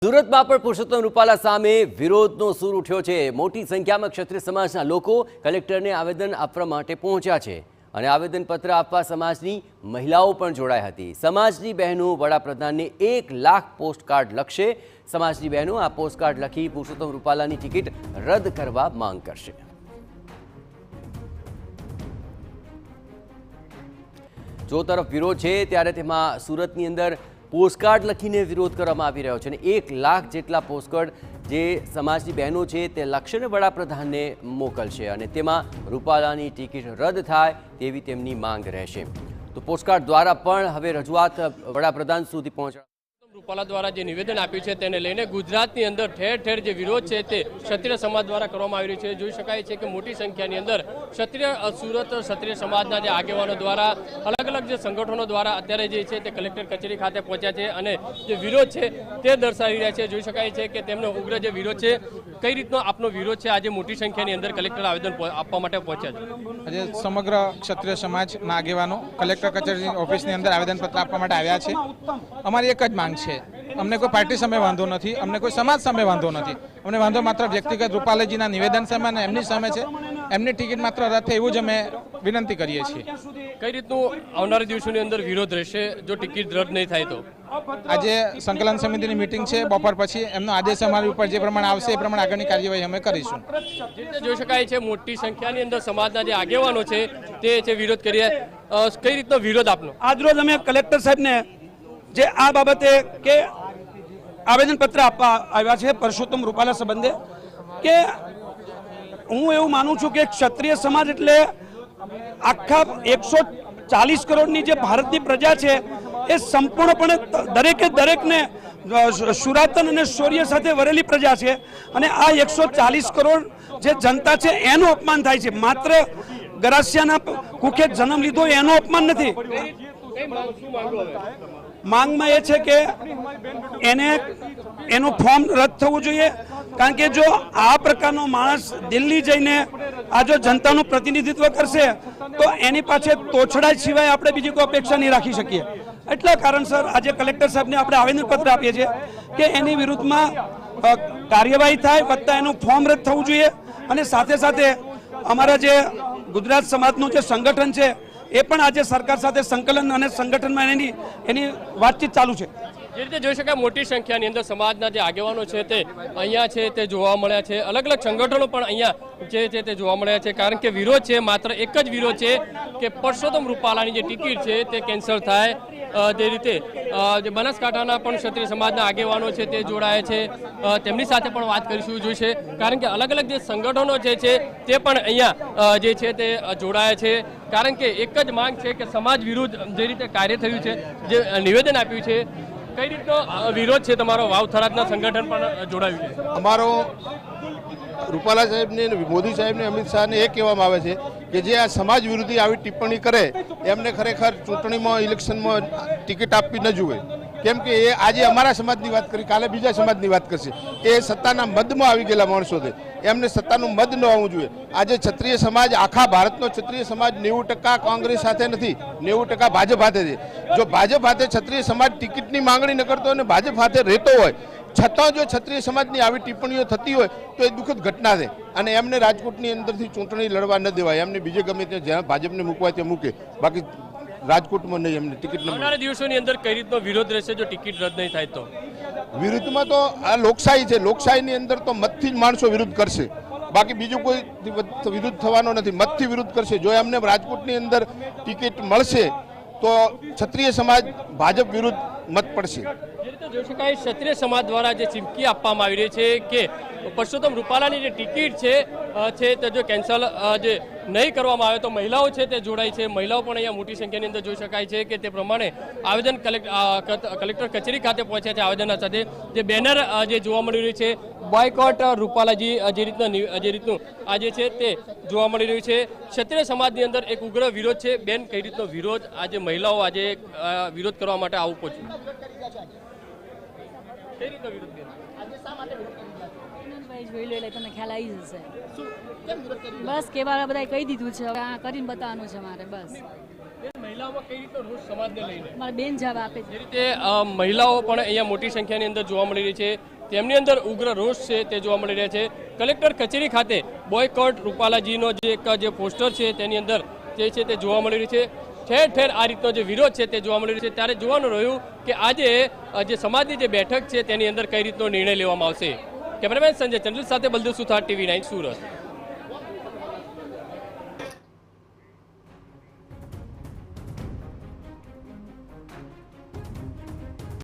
સુરતમાં પણ પુરુષોત્તમ રૂપાલા સામે વિરોધનો સૂર ઉઠ્યો છે। મોટી સંખ્યામાં ક્ષત્રિય સમાજના લોકો કલેક્ટરને આવેદન આપવા માટે પહોંચ્યા છે અને આવેદનપત્ર આપવા સમાજની મહિલાઓ પણ જોડાઈ હતી। સમાજની બહેનો વડાપ્રધાનને 1 લાખ પોસ્ટકાર્ડ લખશે। સમાજની બહેનો આ પોસ્ટકાર્ડ લખી પુરુષોત્તમ રૂપાલાની ટિકિટ રદ કરવા માંગ કરશે। जो तरफ विरोध है त्यारे तेमां सूरतनी अंदर पोस्टकार्ड लखीने विरोध करवामां आवी रह्यो छे। 1 लाख जेटला पोस्टकार्ड जे समाजनी बहनों है ते लक्ष्य वडाप्रधानने मोकलशे अने तेमां रूपालानी टिकिट रद्द थाय तेवी तेमनी मांग रहेशे। तो पोस्टकार्ड द्वारा पण हवे रजूआत वडाप्रधान सुधी पहोंचाडवा रूपाला द्वारा जो निवेदन आप्युं छे तेने लईने गुजरातनी अंदर ठेर ठेर जो विरोध है ते क्षत्रिय समाज द्वारा करवामां आवी रह्यो छे। जोई शकाय छे के मोटी संख्यानी अंदर क्षत्रिय सूरत क्षत्रिय समाजना जे आगेवानो द्वारा अलग अलग जो संगठनों द्वारा अत्यारे जे छे ते कलेक्टर कचेरी खाते पहोंच्या छे अने जे विरोध है ते दर्शावी रह्या छे। जोई शकाय छे के तेमनो उग्र जे विरोध है कई रीतनो आपनो विरोध है आज मोटी संख्यानी अंदर कलेक्टर आवेदन आपवा माटे पहोंच्या छे। आज समग्र क्षत्रिय समाजना आगेवानो कलेक्टर कचेरी ऑफिसनी अंदर आवेदनपत्र आपवा माटे आव्या छे। अमारी एक ज मांग छे, अमने कोई पार्टी सामे वांधो नहीं, अमने कोई समाज सामे वांधो नहीं, अमने वांधो मात्र व्यक्तिगत रूपालाजीना निवेदन सामे अने एमनी सामे छे। एमनी टिकिट मात्र रद थाय एवुं ज अमे विनंती करीए छीए। कई रीतनु आवनारा दिवसोनी अंदर विरोध रहेशे जो टिकिट रद नहीं थाय तो? आज संकलन समितिनी मीटिंग छे, बपोर पछी एमनो आदेश अमारी उपर जे प्रमाणे आवशे ए प्रमाणे आगळनी कार्यवाही अमे करीशुं। जोई शकाय छे मोटी संख्यानी अंदर समाजना जे आगेवानो छे ते छे विरोध करीए। कई रीतनो विरोध आपनो? आज रोज अमे कलेक्टर साहेबने जे आ बाबते के आवेदनपत्र आपवा आव्या छे परसोत्तम रूपाला संबंधे के हूँ एवं मानु छूं के क्षत्रिय समाज एटले आखा 140 करोड़नी जे भारतनी प्रजा छे ए संपूर्णपणे दरेके दरेकने सुरातन अने शौर्य साथे वरेली प्रजा छे अने आ 140 करोड़ जे जनता छे एनो अपमान थाय छे। मात्र गरासियाना कुखे जन्म लीधो एनो अपमान नथी। मांग में ये के एने एनु फॉर्म रद्द थवुं जोईए कारण के जो आ प्रकारनो माणस दिल्ली जईने आ जो जनतानुं प्रतिनिधित्व करशे तो एनी पाछे तोछड़ा सिवाय आपणे बीजी कोई अपेक्षा नहीं राखी शकीए। एटला कारणसर आज कलेक्टर साहेबने आपणे आवेदनपत्र आपीए छे के एनी विरुद्धमां कार्यवाही थाय वत्ता एनुं फॉर्म रद्द थवुं जोईए अने साथे साथे अमारा जे गुजरात समाजनुं जे संगठन छे ए पण आज सरकार साथे संकलन अने संगठन में एनी वातचीत चालू है। जे रीते जोई शकाय मोटी संख्यानी अंदर समाजना जे आगेवानो छे ते अहींया छे ते जोवा मळ्या छे। अलग अलग संगठनों पण अहींया जे छे ते जोवा मळ्या छे कारण के विरोध छे मात्र एक ज विरोध छे के परसोत्तम रूपालानी जे टिकिट छे ते कैंसल थाय। जे रीते जे बनासकांठाना पण क्षत्रिय समाजना आगेवानो छे ते जोड़ाया छे तेमनी साथे पण वात करीशुं जोईशे कारण के अलग अलग जे संगठनों छे ते पण अहींया जे छे ते जोड़ाया छे कारण के एक ज मांग छे के समाज विरुद्ध जे रीते कार्य थयुं छे जे निवेदन आप्युं छे कई रीतनो विरोध छे तमारो वाव थरादना संगठन पण जोड़ाव्युं छे। अमारो रूपाला साहेब ने मोदी साहेब ने अमित शाह ने एक कहेवामां आवे छे कि जे आ समाज विरोधी आवी टिप्पणी करे एमने खरेखर चूंटणी में इलेक्शन में टिकिट आपवी न जोईए केम के ए आज अमारा समाजनी वात करी काले बीजा समाजनी वात करशे। ए सत्ताना मदमां आवी गेला माणसो छे एमने सत्तानुं मद न आववुं जोईए। आज क्षत्रिय समाज आखा भारतनो क्षत्रिय समाज 90% कांग्रेस साथे नथी, 90% भाजप हाथे छे। जो भाजप हाथे क्षत्रिय समाज टिकिटनी मांगणी न करतो अने भाजप हाथे रहेतो होय छतां जो क्षत्रिय समाजनी आवी टिप्पणीओ थती होय तो ए दुखद घटना छे अने एमने राजकोटनी अंदरथी चूंटणी लड़वा न देवाय। एमने बीजे गमे त्यां ज्यां भाजपने मूकवा त्यां मूके बाकी राजकोट में नहीं एमने टिकिट न आवनारा दिवसोनी अंदर कई रीतनो विरोध रहेशे जो टिकिट रद्द नहीं थाय तो? विरुद्ध में तो आ लोकशाही है, लोकशाही अंदर तो मतथी ज माणसो विरुद्ध करशे बाकी बीजू कोई विरुद्ध थवानो नथी। मतथी विरुद्ध करशे। जो एमने राजकोटनी अंदर टिकिट मळशे तो क्षत्रिय समाज भाजप विरुद्ध मत पड़शे। जोई शकाय क्षत्रिय समाज द्वारा जे चीमकी आपवामां आवी रही है कि परसोत्तम रूपालानी जे टिकिट है तो जो कैंसल जे नहीं करवामां आवे तो महिलाओं छे ते जोड़ाई छे। महिलाओं पण अहींया मोटी संख्यानी अंदर जोई शकाय छे के ते प्रमाणे आवेदन कलेक्टर कचेरी खाते पहोंच्या छे। आवेदन साथे जे बेनर जे जोवा मळी रही है बॉयकॉट रूपालाजी जे रीतनु आज छे ते जोवा मळी रह्युं छे। क्षत्रिय समाजनी अंदर एक उग्र विरोध है। बेन कई रीतनो विरोध आज महिलाओं आज विरोध करवा माटे आवुं पहोंच्युं? कई रीतनो विरोध ख्याल आई जशे बस के बार बधाई कही दीधुं छे आ करीने बताववानुं छे मारे बस। महिलाओं कई रीते रोज समाज ने लईने मारी बेन जवाब आपे जे रीते महिलाओं पण अहींया मोटी संख्यानी अंदर जोवा मळी रही छे તેમની અંદર ઉગ્ર રોષ છે તે જોવા મળી રહ્યા છે. કલેક્ટર કચેરી ખાતે બોયકોટ રૂપાલાજીનો જે પોસ્ટર છે તેની અંદર જે છે તે જોવા મળી રહ્યું છે. ઠેર ઠેર આ રીતનો જે વિરોધ છે તે જોવા મળી રહ્યો છે. ત્યારે જોવાનું રહ્યું કે આજે જે સમાજની જે બેઠક છે તેની અંદર કઈ રીતનો નિર્ણય લેવામાં આવશે. કેમેરામેન સંજય ચંદ્રલ સાથે બલદેવ સુથાર, TV9 સુરત.